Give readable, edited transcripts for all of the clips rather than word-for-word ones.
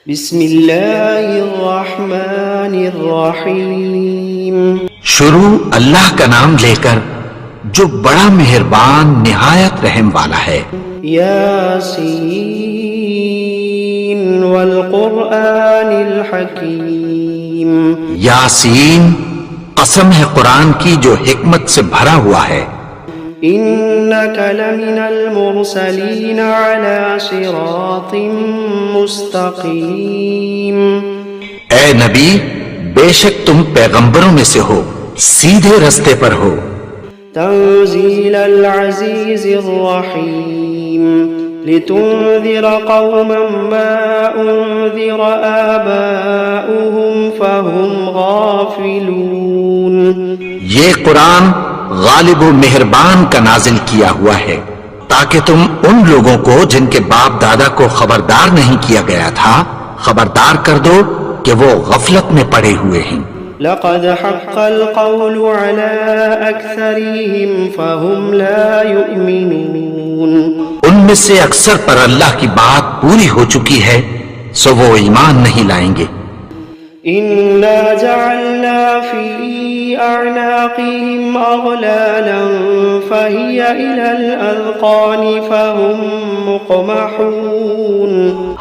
بسم اللہ الرحمن الرحیم۔ شروع اللہ کا نام لے کر جو بڑا مہربان نہایت رحم والا ہے۔ یاسین والقرآن الحکیم۔ یاسین، قسم ہے قرآن کی جو حکمت سے بھرا ہوا ہے۔ انک لمن المرسلین علی صراط مستقیم۔ اے نبی، بے شک تم پیغمبروں میں سے ہو، سیدھے رستے پر ہو۔ تنزیل العزیز الرحیم۔ لتنذر قوما ما انذر آباؤهم فهم غافلون۔ یہ قرآن غالب و مہربان کا نازل کیا ہوا ہے تاکہ تم ان لوگوں کو جن کے باپ دادا کو خبردار نہیں کیا گیا تھا خبردار کر دو کہ وہ غفلت میں پڑے ہوئے ہیں۔ لقد حق القول على أكثرهم فهم لا يؤمنون۔ ان میں سے اکثر پر اللہ کی بات پوری ہو چکی ہے سو وہ ایمان نہیں لائیں گے۔ إنا جعلنا في أعناقهم أغلالا فهي إلى الأذقان فهم مقمحون۔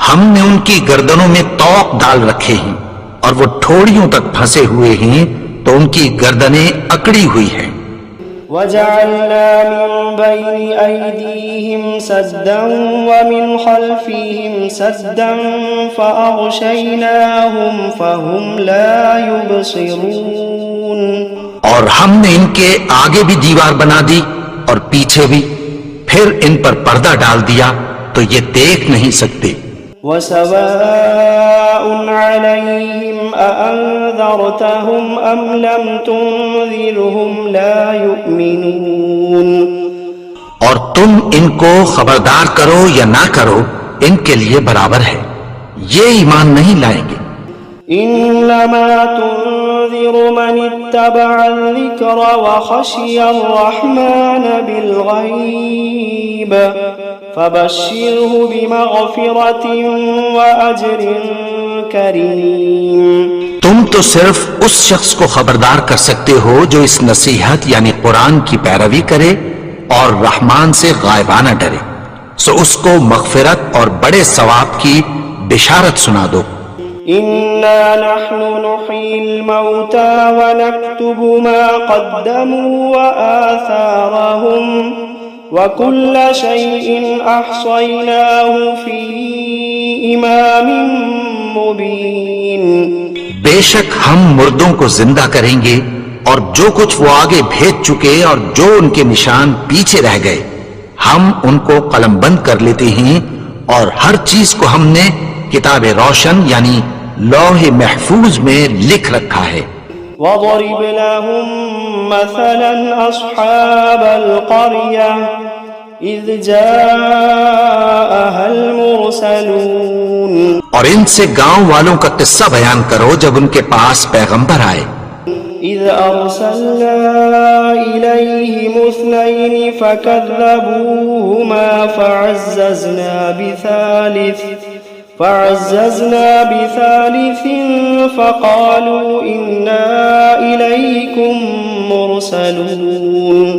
ہم نے ان کی گردنوں میں طوق ڈال رکھے ہیں اور وہ ٹھوڑیوں تک پھنسے ہوئے ہیں تو ان کی گردنیں اکڑی ہوئی ہیں۔ وجعلنا من بين أيديهم سدا ومن خلفهم سدا فأغشيناهم فهم لا يبصرون۔ اور ہم نے ان کے آگے بھی دیوار بنا دی اور پیچھے بھی، پھر ان پر پردہ ڈال دیا تو یہ دیکھ نہیں سکتے۔ وسواء عليهم أأنذرتهم أم لم تنذرهم لا يؤمنون۔ اور تم ان کو خبردار کرو یا نہ کرو ان کے لیے برابر ہے، یہ ایمان نہیں لائیں گے۔ إنما تنذر من اتبع الذكر وخشي الرحمن بالغيب فبشره بمغفرة وأجر كريم۔ تم تو صرف اس شخص کو خبردار کر سکتے ہو جو اس نصیحت یعنی قرآن کی پیروی کرے اور رحمان سے غائبانہ ڈرے، سو اس کو مغفرت اور بڑے ثواب کی بشارت سنا دو۔ إنا نحن نحيي الموتى ونكتب ما قدموا وآثارهم وكل شيء أحصيناه في إمام مبين۔ بے شک ہم مردوں کو زندہ کریں گے اور جو کچھ وہ آگے بھیج چکے اور جو ان کے نشان پیچھے رہ گئے ہم ان کو قلم بند کر لیتے ہیں، اور ہر چیز کو ہم نے کتاب روشن یعنی لوح محفوظ میں لکھ رکھا ہے۔ وَضَرِبْ لَهُمْ مَثَلًا أَصْحَابَ الْقَرْيَةِ إِذْ جَاءَهَا الْمُرْسَلُونَ۔ اور ان سے گاؤں والوں کا قصہ بیان کرو جب ان کے پاس پیغمبر آئے۔ إِذْ أَرْسَلْنَا إِلَيْهِمُ اثْنَيْنِ فَكَذَّبُوهُمَا فعززنا بثالث فقالوا إنا إليكم مرسلون۔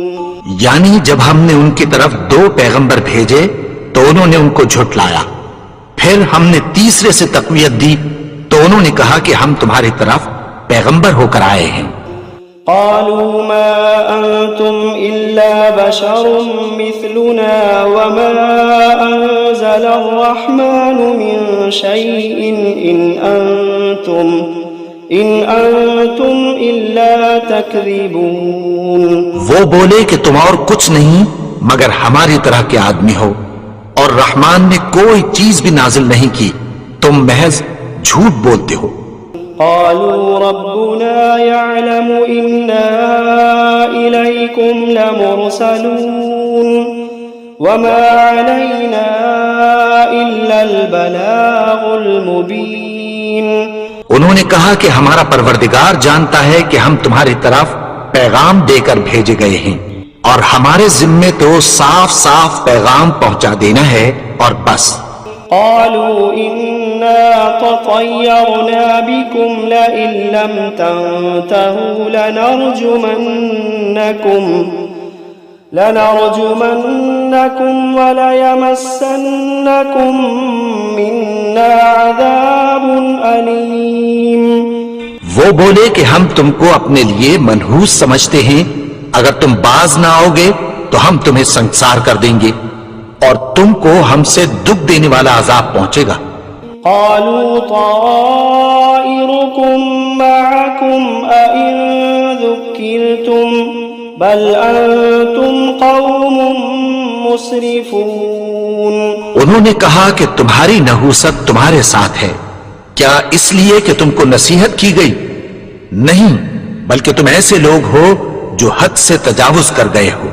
یعنی جب ہم نے ان کی طرف دو پیغمبر بھیجے تو انہوں نے ان کو جھٹلایا، پھر ہم نے تیسرے سے تقویت دی تو انہوں نے کہا کہ ہم تمہاری طرف پیغمبر ہو کر آئے ہیں۔ قالوا ما أنتم إلا بشر مثلنا وما أنزل الرحمن من شيء إن أنتم إلا تكذبون۔ وہ بولے کہ تم اور کچھ نہیں مگر ہماری طرح کے آدمی ہو، اور رحمان نے کوئی چیز بھی نازل نہیں کی، تم محض جھوٹ بولتے ہو۔ قالوا ربنا يعلم إنا إليكم لمرسلون وما علينا إلا البلاغ المبين۔ انہوں نے کہا کہ ہمارا پروردگار جانتا ہے کہ ہم تمہاری طرف پیغام دے کر بھیجے گئے ہیں، اور ہمارے ذمے تو صاف صاف پیغام پہنچا دینا ہے اور بس۔ قالوا إنا تطيرنا بكم لئن لم تنتهوا لنرجمنكم وليمسنكم منا عذاب أليم. وہ بولے کہ ہم تم کو اپنے لیے منحوس سمجھتے ہیں، اگر تم باز نہ آؤ گے تو ہم تمہیں سنسار کر دیں گے اور تم کو ہم سے دکھ دینے والا عذاب پہنچے گا. قالوا طائركم معكم أئن ذكرتم بل أنتم قوم مسرفون. انہوں نے کہا کہ تمہاری نحوست تمہارے ساتھ ہے، کیا اس لیے کہ تم کو نصیحت کی گئی؟ نہیں، بلکہ تم ایسے لوگ ہو جو حد سے تجاوز کر گئے ہو.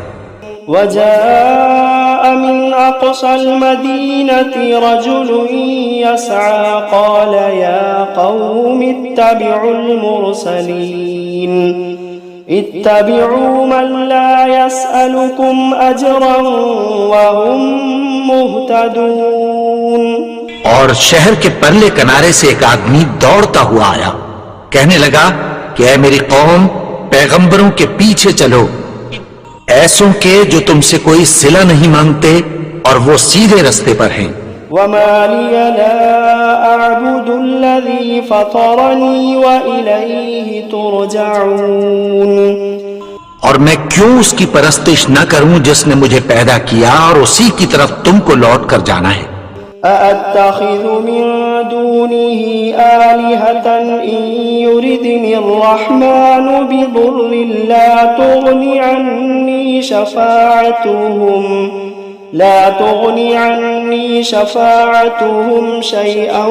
وجاء من أقصى المدينة رجل يسعى قال يا قوم اتبعوا المرسلين اتبعوا من لا يسألكم أجرا وهم مهتدون. اور شہر کے پرلے کنارے سے ایک آدمی دوڑتا ہوا آیا، کہنے لگا کہ اے میری قوم، پیغمبروں کے پیچھے چلو، ایسوں کے جو تم سے کوئی صلہ نہیں مانگتے اور وہ سیدھے رستے پر ہیں. وما لي لا أعبد الذي فطرني وإليه ترجعون. اور میں کیوں اس کی پرستش نہ کروں جس نے مجھے پیدا کیا اور اسی کی طرف تم کو لوٹ کر جانا ہے. أأتخذ من دونه آلهة إن يردني الرحمن بضر لا تغني عني شفاعتهم شيئا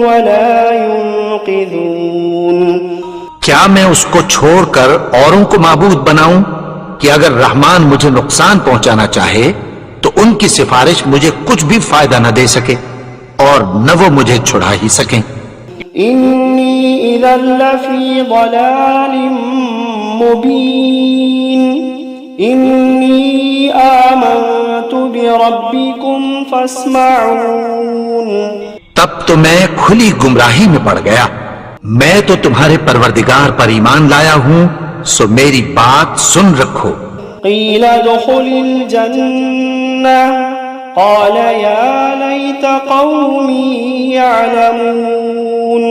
ولا ينقذون. کیا میں اس کو چھوڑ کر اوروں کو معبود بناؤں کہ اگر رحمان مجھے نقصان پہنچانا چاہے تو ان کی سفارش مجھے کچھ بھی فائدہ نہ دے سکے اور نہ وہ مجھے چھڑا ہی سکیں. انی اذا لفی ضلال مبین انی آمنت بربکم فاسمعون. تب تو میں کھلی گمراہی میں پڑ گیا، میں تو تمہارے پروردگار پر ایمان لایا ہوں، سو میری بات سن رکھو. قیل ادخل الجنة قال يا ليت قومي يعلمون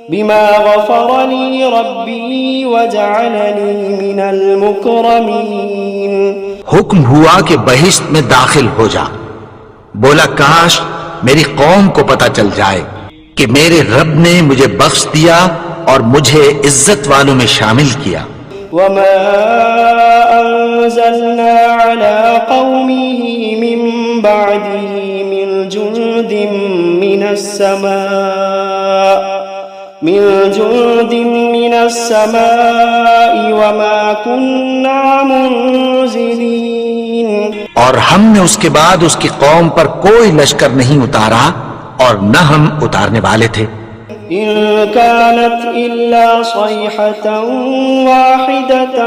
بما غفر لي ربي وجعلني من المكرمين. حکم ہوا کہ بہشت میں داخل ہو جا. بولا کاش میری قوم کو پتہ چل جائے کہ میرے رب نے مجھے بخش دیا اور مجھے عزت والوں میں شامل کیا. وما أنزلنا على قومه من بعده من جند من السماء وما كنا منزلين. اور ہم نے اس کے بعد اس کی قوم پر کوئی لشکر نہیں اتارا اور نہ ہم اتارنے والے تھے. إن كانت إلا صيحة واحدة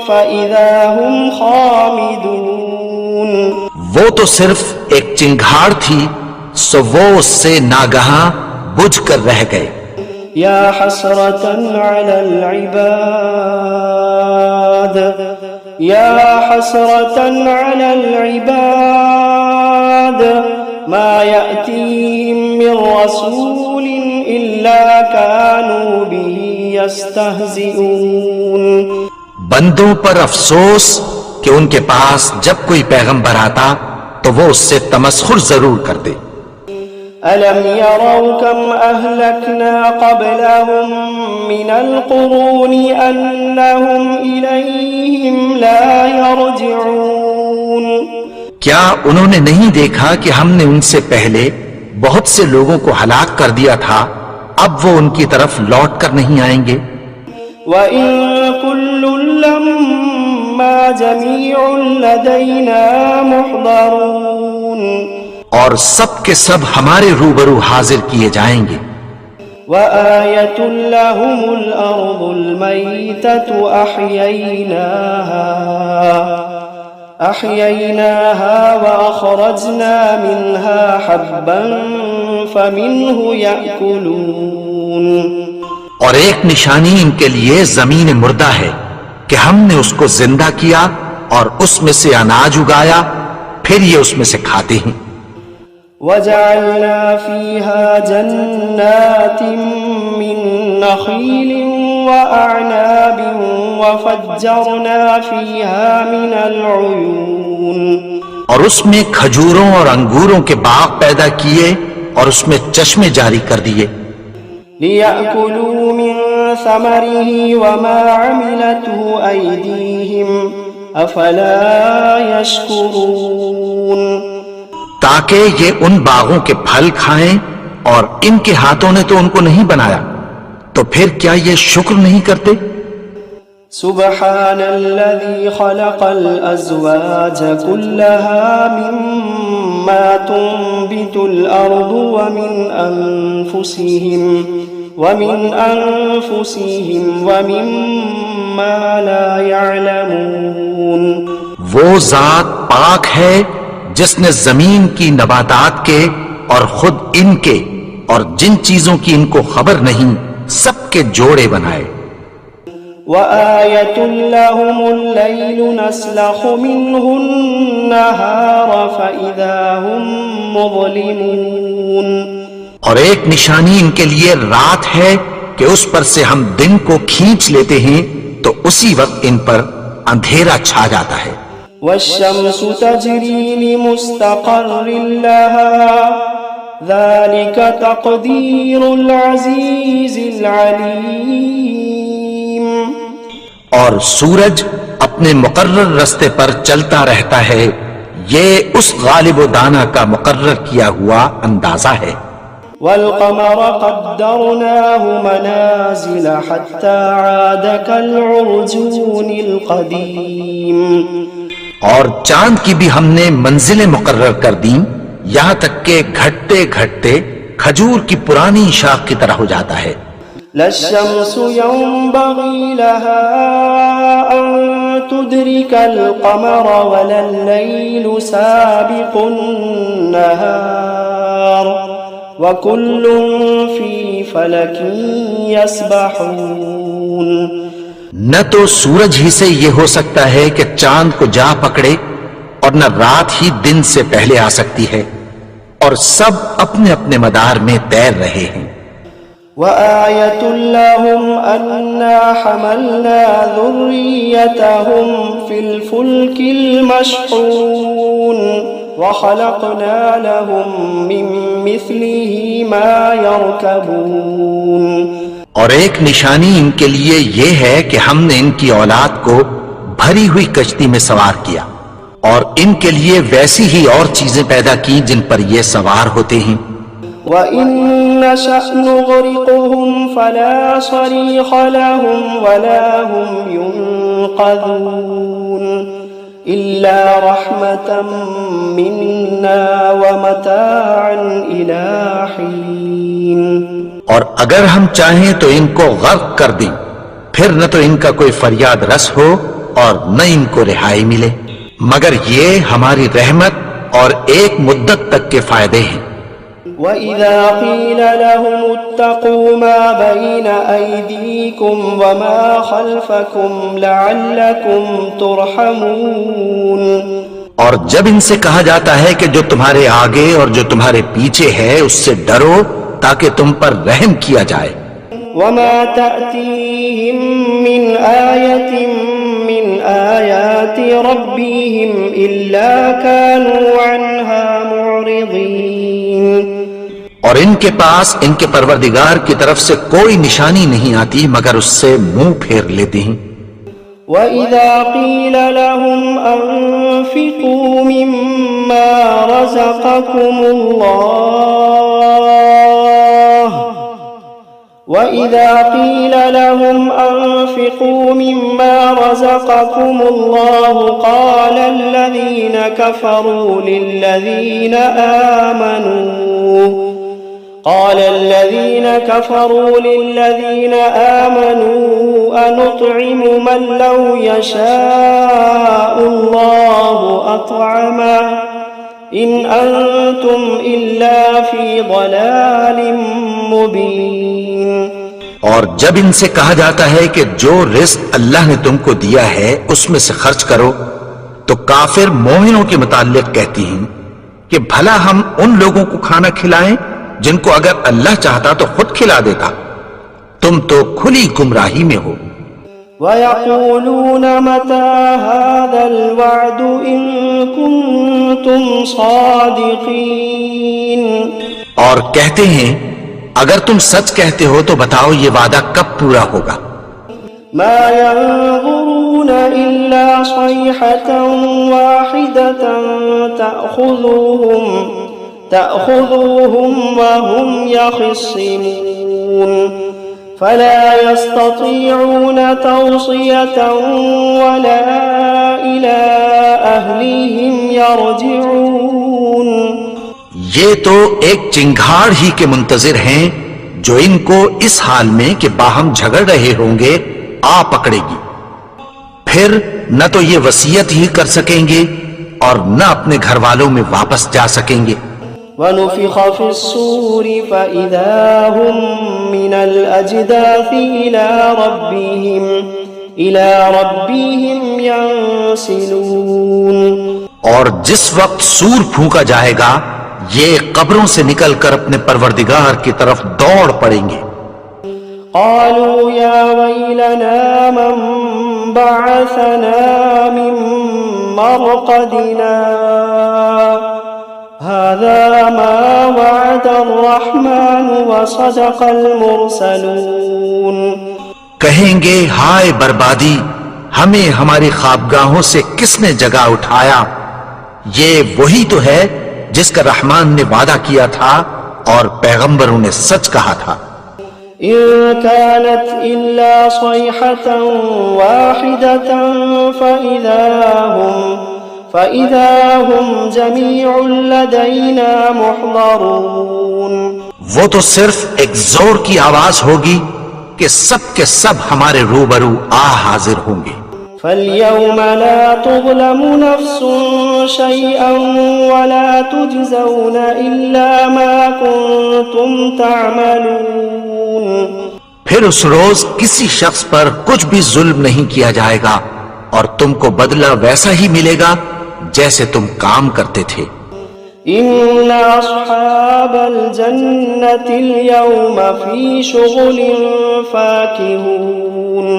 فإذا هم خامدون. وہ تو صرف ایک چنگھاڑ تھی، سو وہ اس سے ناگہاں بجھ کر رہ گئے. يا حسرة على العباد يا حسرة على العباد ما يأتيهم من رسول إلا كانوا به يستهزئون. بندوں پر افسوس کہ ان کے پاس جب کوئی پیغمبر آتا تو وہ اس سے تمسخر ضرور کرتے. ألم يروا كم أهلكنا قبلهم من القرون أنهم إليهم لا يرجعون. کیا انہوں نے نہیں دیکھا کہ ہم نے ان سے پہلے بہت سے لوگوں کو ہلاک کر دیا تھا، اب وہ ان کی طرف لوٹ کر نہیں آئیں گے. وَإِن كُلٌّ لَّمَّا جَمِيعٌ لَّدَيْنَا مُحْضَرُونَ. اور سب کے سب ہمارے روبرو حاضر کیے جائیں گے. وَآيَةٌ لَّهُمُ الْأَرْضُ الْمَيْتَةُ أَحْيَيْنَاهَا وَأَخْرَجْنَا مِنْهَا حَبًّا فمنه يأكلون اور ایک نشانی ان کے لیے زمین مردہ ہے کہ ہم نے اس کو زندہ کیا اور اس میں سے اناج اگایا، پھر یہ اس میں سے کھاتے ہیں۔ وجعلنا فيها جنات من نخيل وأعناب وفجرنا فيها من العيون اور اس میں کھجوروں اور انگوروں کے باغ پیدا کیے اور اس میں چشمے جاری کر دیے، ليأكلوا من ثمره وما عملته أيديهم أفلا يشكرون تاکہ یہ ان باغوں کے پھل کھائیں اور ان کے ہاتھوں نے تو ان کو نہیں بنایا، تو پھر کیا یہ شکر نہیں کرتے؟ سبحان الذي خلق الأزواج كلها مما تنبت الأرض ومن أنفسهم ومما لا يعلمون وہ ذات پاک ہے جس نے زمین کی نباتات کے اور خود ان کے اور جن چیزوں کی ان کو خبر نہیں سب کے جوڑے بنائے۔ وآية لهم الليل نسلخ منه النهار فإذا هم مظلمون اور ایک نشانی ان کے لیے رات ہے کہ اس پر سے ہم دن کو کھینچ لیتے ہیں تو اسی وقت ان پر اندھیرا چھا جاتا ہے۔ والشمس تجري لمستقر لها ذلك تقدير العزيز العليم اور سورج اپنے مقرر رستے پر چلتا رہتا ہے، یہ اس غالب و دانا کا مقرر کیا ہوا اندازہ ہے۔ والقمر قدرناه منازل حتى عاد كالعرجون القديم اور چاند کی بھی ہم نے منزلیں مقرر کر دیں یہاں تک کہ گھٹتے گھٹتے کھجور کی پرانی شاخ کی طرح ہو جاتا ہے۔ لا الشمس ينبغي لها أن تدرك القمر ولا الليل سابق النهار وكل في فلك يسبحون نہ تو سورج ہی سے یہ ہو سکتا ہے کہ چاند کو جا پکڑے اور نہ رات ہی دن سے پہلے آ سکتی ہے، اور سب اپنے اپنے مدار میں تیر رہے ہیں۔ وآية لهم أنا حملنا ذريتهم في الفلك المشحون وخلقنا لهم من مثله ما يركبون اور ایک نشانی ان کے لیے یہ ہے کہ ہم نے ان کی اولاد کو بھری ہوئی کشتی میں سوار کیا اور ان کے لیے ویسی ہی اور چیزیں پیدا کی جن پر یہ سوار ہوتے ہیں۔ وَإِن نَّشَأْ نُغْرِقْهُمْ فَلَا صَرِيخَ لَهُمْ وَلَا هُمْ يُنقَذُونَ إِلَّا رَحْمَةً مِّنَّا وَمَتَاعًا إِلَىٰ حِينٍ اور اگر ہم چاہیں تو ان کو غرق کر دیں، پھر نہ تو ان کا کوئی فریاد رس ہو اور نہ ان کو رہائی ملے، مگر یہ ہماری رحمت اور ایک مدت تک کے فائدے ہیں۔ وَإِذَا قِيلَ لَهُمُ اتَّقُوا مَا بَيْنَ أَيْدِيكُمْ وَمَا خَلْفَكُمْ لَعَلَّكُمْ تُرْحَمُونَ اور جب ان سے کہا جاتا ہے کہ جو تمہارے آگے اور جو تمہارے پیچھے ہے اس سے ڈرو تاکہ تم پر رحم کیا جائے۔ وَمَا تَأْتِيهِم مِّنْ آيَةٍ مِّنْ آيَاتِ رَبِّهِمْ إِلَّا كَانُوا عَنْهَا مُعْرِضِينَ اور ان کے پاس ان کے پروردگار کی طرف سے کوئی نشانی نہیں آتی مگر اس سے منہ پھیر لیتے ہیں۔ وَإِذَا قِيلَ لَهُمْ أَنفِقُوا مِمَّا رَزَقَكُمُ اللَّهُ وَإِذَا قِيلَ لَهُمْ أَنفِقُوا مِمَّا رَزَقَكُمُ اللَّهُ قَالَ الَّذِينَ كَفَرُوا لِلَّذِينَ آمَنُوا أَنُطْعِمُ مَن لَّوْ يَشَاءُ اللَّهُ أَطْعَمَهُ إن أنتم إلا في ضلال مبين. اور جب ان سے کہا جاتا ہے کہ جو رزق اللہ نے تم کو دیا ہے اس میں سے خرچ کرو، تو کافر مومنوں کے متعلق کہتی ہیں کہ بھلا ہم ان لوگوں کو کھانا کھلائیں جن کو اگر اللہ چاہتا تو خود کھلا دیتا، تم تو کھلی گمراہی میں ہو. وَيَقُولُونَ مَتَى هَذَا الْوَعْدُ إِن كُنتُمْ صَادِقِينَ. اور کہتے ہیں اگر تم سچ کہتے ہو تو بتاؤ یہ وعدہ کب پورا ہوگا. مَا يَنظُرُونَ إِلَّا صَيْحَةً وَاحِدَةً تَأْخُذُوهُمْ وَهُمْ يَخِصِّمُونَ فَلَا يَسْتَطِيعُونَ تَوْصِيَةً وَلَا إِلَىٰ أَهْلِهِمْ يَرْجِعُونَ. یہ تو ایک چنگھاڑ ہی کے منتظر ہیں جو ان کو اس حال میں کہ باہم جھگڑ رہے ہوں گے آ پکڑے گی، پھر نہ تو یہ وصیت ہی کر سکیں گے اور نہ اپنے گھر والوں میں واپس جا سکیں گے. وَنُفِخَ فِي الصُّورِ فَإِذَا هُم مِّنَ الْأَجْدَاثِ إِلَىٰ رَبِّهِمْ يَنسِلُونَ. اور جس وقت سور پھونکا جائے گا یہ قبروں سے نکل کر اپنے پروردگار کی طرف دوڑ پڑیں گے. قالوا يا ويلنا من بعثنا من مرقدنا هذا ما وعد الرحمن وصدق المرسلون. کہیں گے ہائے بربادی، ہمیں ہماری خوابگاہوں سے کس نے جگا اٹھایا، یہ وہی تو ہے جس کا رحمان نے وعدہ کیا تھا اور پیغمبروں نے سچ کہا تھا. إن كانت إلا صيحة واحدة فإذا هم جميع لدينا محضرون. وہ تو صرف ایک زور کی آواز ہوگی کہ سب کے سب ہمارے روبرو حاضر ہوں گے. فَالْيَوْمَ لَا تُظْلَمُ نَفْسٌ شَيْئًا وَلَا تُجْزَوْنَ إِلَّا مَا كُنتُمْ تَعْمَلُونَ. پھر اس روز کسی شخص پر کچھ بھی ظلم نہیں کیا جائے گا اور تم کو بدلہ ویسا ہی ملے گا جیسے تم کام کرتے تھے. إِنَّ أَصْحَابَ الْجَنَّةِ الْيَوْمَ فِي شُغُلٍ فَاكِهُونَ.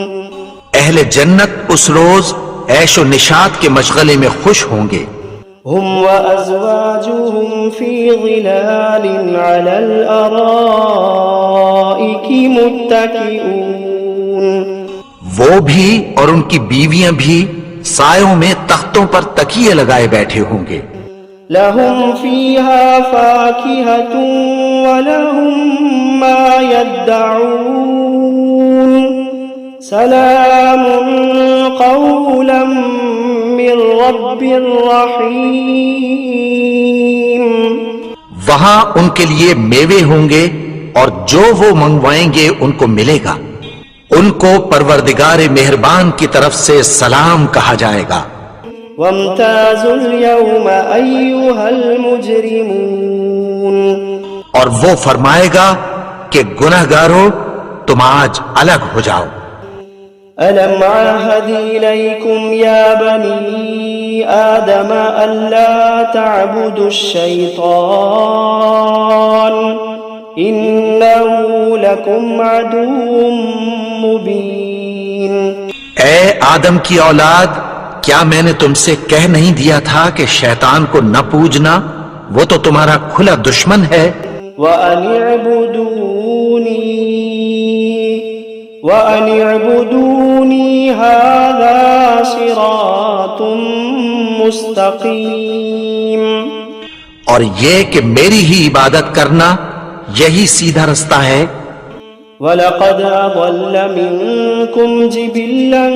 اہل جنت اس روز عیش و نشاط کے مشغلے میں خوش ہوں گے. هم وأزواجهم في ظلال على الأرائك متكئون. وہ بھی اور ان کی بیویاں بھی سایوں میں تختوں پر تکیے لگائے بیٹھے ہوں گے. لهم فيها فاكهة ولهم ما يدعون سلام قولا من رب رحیم. وہاں ان کے لیے میوے ہوں گے اور جو وہ منگوائیں گے ان کو ملے گا. ان کو پروردگار مہربان کی طرف سے سلام کہا جائے گا. وامتازوا اليوم أيها المجرمون. اور وہ فرمائے گا کہ گنہگارو تم آج الگ ہو جاؤ. ألم عاهد إليكم يا بني آدم ألا تعبدوا الشيطان إنه لكم عدو مبين. اے آدم کی اولاد، کیا میں نے تم سے کہہ نہیں دیا تھا کہ شیطان کو نہ پوجنا، وہ تو تمہارا کھلا دشمن ہے. وَأَنِ اعْبُدُونِي هَذَا صِرَاطٌ مُسْتَقِيم. اور یہ کہ میری ہی عبادت کرنا یہی سیدھا رستہ ہے. وَلَقَدْ أَضَلَّ مِنكُمْ جِبِلًّا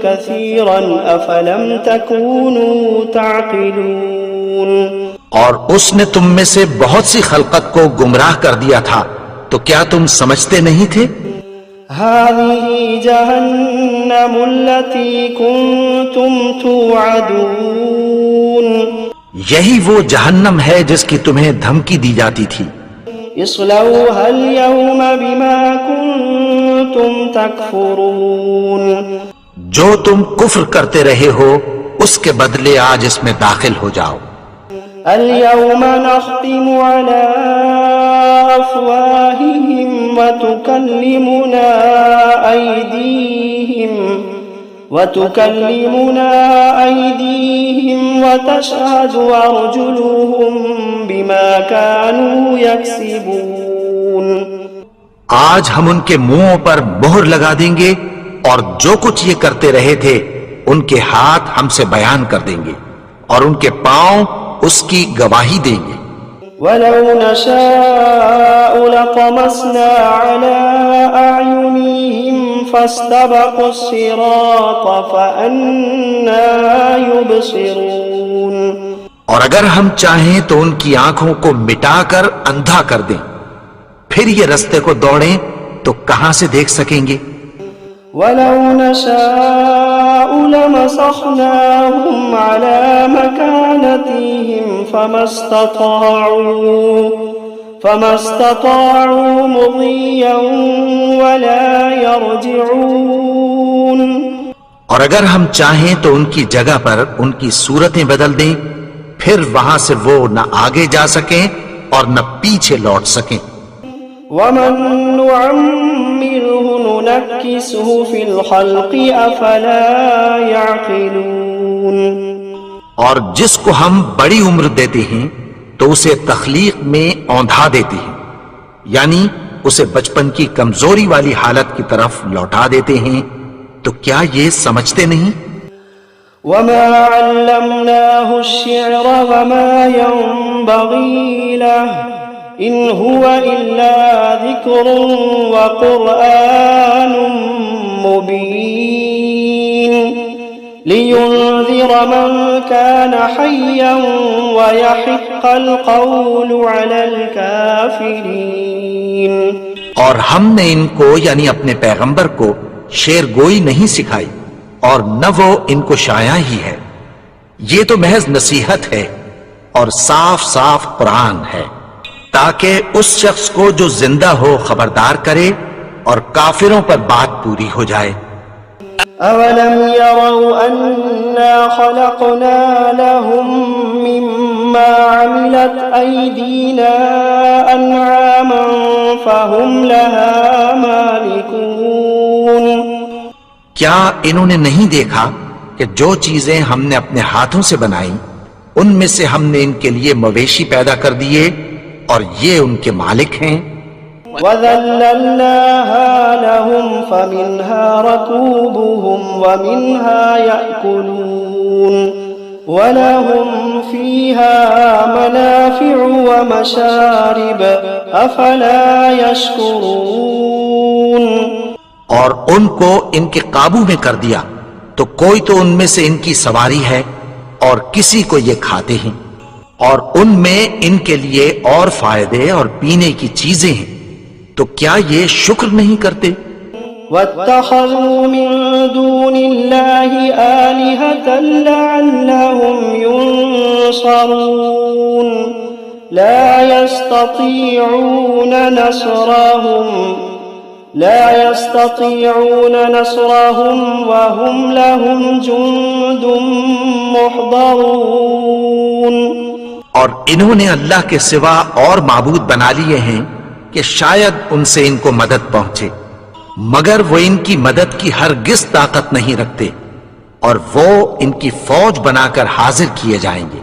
كَثِيرًا أَفَلَمْ تَكُونُوا تَعْقِلُونَ. اور اس نے تم میں سے بہت سی خلقت کو گمراہ کر دیا تھا، تو کیا تم سمجھتے نہیں تھے؟ هَذِهِ جَهَنَّمُ الَّتِي كُنتُمْ تُوعَدُونَ. یہی وہ جہنم ہے جس کی تمہیں دھمکی دی جاتی تھی. اصلوها اليوم بما كنتم تكفرون. جو تم کفر کرتے رہے ہو اس کے بدلے آج اس میں داخل ہو جاؤ. اليوم نختم على أفواههم وتكلمنا أيديهم وتشهد أرجلهم بما كانوا يكسبون. آج ہم ان کے منہوں پر مہر لگا دیں گے اور جو کچھ یہ کرتے رہے تھے ان کے ہاتھ ہم سے بیان کر دیں گے اور ان کے پاؤں اس کی گواہی دیں گے. ولو نشاء لطمسنا على أعينهم فاستبقوا الصراط فأنى يبصرون. اور اگر ہم چاہیں تو ان کی آنکھوں کو مٹا کر اندھا کر دیں، پھر یہ رستے کو دوڑیں تو کہاں سے دیکھ سکیں گے. ولو نشاء لمسخناهم على مكانتهم فما استطاعوا مضيا ولا يرجعون. اور اگر ہم چاہیں تو ان کی جگہ پر ان کی صورتیں بدل دیں، پھر وہاں سے وہ نہ آگے جا سکیں اور نہ پیچھے لوٹ سکیں. ومن نعمره ننكسه في الخلق افلا يعقلون. اور جس کو ہم بڑی عمر دیتے ہیں تو اسے تخلیق میں اوندھا دیتے ہیں، یعنی اسے بچپن کی کمزوری والی حالت کی طرف لوٹا دیتے ہیں. تو کیا یہ سمجھتے نہیں؟ وما علمناه الشعر وما ينبغي له إن هو إلا ذكر وقرآن مبين لينذر من كان حيا ويحق القول على الكافرين. اور ہم نے ان کو یعنی اپنے پیغمبر کو شعر گوئی نہیں سکھائی اور نہ وہ ان کو شاعر ہی ہے. یہ تو محض نصیحت ہے اور صاف صاف قرآن ہے تاکہ اس شخص کو جو زندہ ہو خبردار کرے اور کافروں پر بات پوری ہو جائے. أولم يروا أنا خلقنا لهم مما عملت أيدينا أنعاما فهم لها مالكون. کیا انہوں نے نہیں دیکھا کہ جو چیزیں ہم نے اپنے ہاتھوں سے بنائی ان میں سے ہم نے ان کے لیے مویشی پیدا کر دیے اور یہ ان کے مالک ہیں. وَذَلَّلْنَاهَا لَهُمْ فَمِنْهَا رَكُوبُهُمْ وَمِنْهَا يَأْكُلُونَ وَلَهُمْ فِيهَا مَنَافِعُ وَمَشَارِبُ أَفَلَا يَشْكُرُونَ. اور ان کو ان کے قابو میں کر دیا تو کوئی تو ان میں سے ان کی سواری ہے اور کسی کو یہ کھاتے ہیں، اور ان میں ان کے لیے اور فائدے اور پینے کی چیزیں ہیں، تو کیا یہ شکر نہیں کرتے؟ وَاتَّخَذُوا مِن دُونِ اللَّهِ آلِهَةً لَعَلَّهُمْ يُنصَرُونَ لَا يَسْتَطِيعُونَ نَصْرَهُمْ وَهُمْ لَهُمْ جُندٌ مُحْضَرُونَ. اور انہوں نے اللہ کے سوا اور معبود بنا لیے ہیں کہ شاید ان سے ان کو مدد پہنچے، مگر وہ ان کی مدد کی ہرگز طاقت نہیں رکھتے اور وہ ان کی فوج بنا کر حاضر کیے جائیں گے.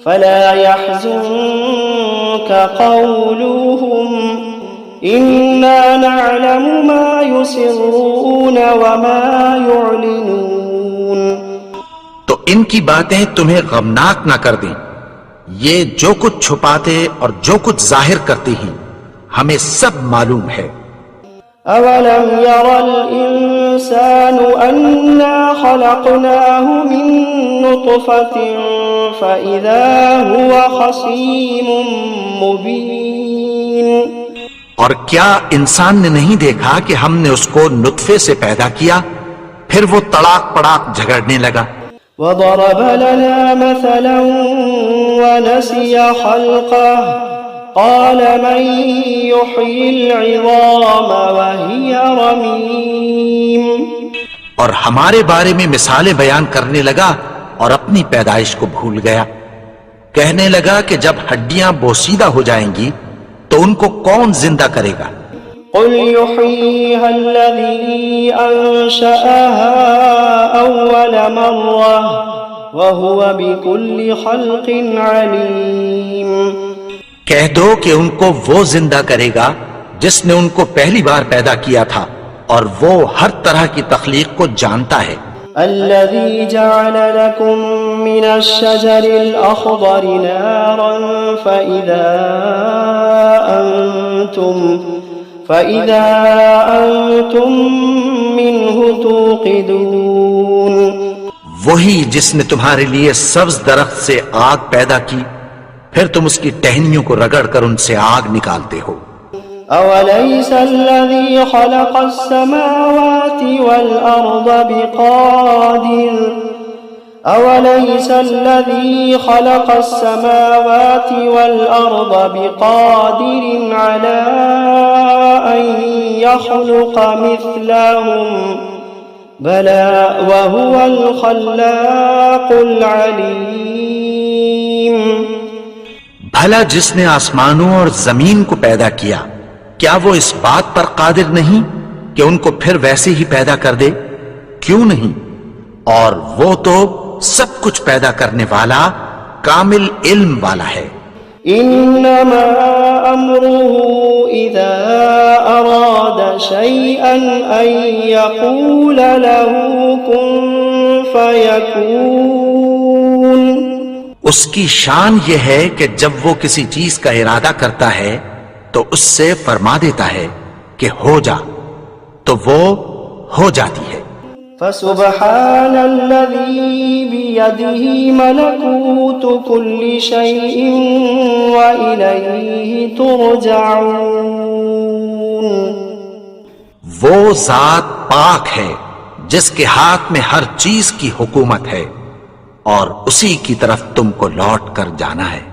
فلا يحزنك قولهم إنا نعلم ما يسرون وما يعلنون. تو ان کی باتیں تمہیں غمناک نہ کر دیں، یہ جو کچھ چھپاتے اور جو کچھ ظاہر کرتے ہیں ہمیں سب معلوم ہے. أولم ير الإنسان أنا خلقناه من نطفة فإذا هو خصيم مبين. اور کیا انسان نے نہیں دیکھا کہ ہم نے اس کو نطفے سے پیدا کیا پھر وہ تڑاک پڑاک جھگڑنے لگا. وضرب لنا مثلا ونسي خلقه قال من يحيي العظام وهي رميم. اور ہمارے بارے میں مثالیں بیان کرنے لگا اور اپنی پیدائش کو بھول گیا. کہنے لگا کہ جب ہڈیاں بوسیدہ ہو جائیں گی تو ان کو کون زندہ کرے گا؟ قل يحييها الذي أنشأها أول مرة وهو بكل خلق عليم. کہہ دو کہ ان کو وہ زندہ کرے گا جس نے ان کو پہلی بار پیدا کیا تھا اور وہ ہر طرح کی تخلیق کو جانتا ہے. الذي جعل لكم من الشجر الأخضر نارا فإذا أنتم منه توقدون. وہی جس نے تمہارے لیے سبز درخت سے آگ پیدا کی پھر تم اس کی ٹہنیوں کو رگڑ کر ان سے آگ نکالتے ہو. أوليس الذي خلق السماوات والأرض بقادر على أن يخلق مثلهم بلى وهو الخلاق العليم. بھلا جس نے آسمانوں اور زمین کو پیدا کیا کیا وہ اس بات پر قادر نہیں کہ ان کو پھر ویسے ہی پیدا کر دے؟ کیوں نہیں؟ اور وہ تو سب کچھ پیدا کرنے والا کامل علم والا ہے. انما امره اذا اراد شيئا ان يقول له كن فيكون. اس کی شان یہ ہے کہ جب وہ کسی چیز کا ارادہ کرتا ہے تو اس سے فرما دیتا ہے کہ ہو جا تو وہ ہو جاتی ہے. فسبحان الذي بيده ملكوت كل شيء وإليه ترجعون. وہ ذات پاک ہے جس کے ہاتھ میں ہر چیز کی حکومت ہے اور اسی کی طرف تم کو لوٹ کر جانا ہے.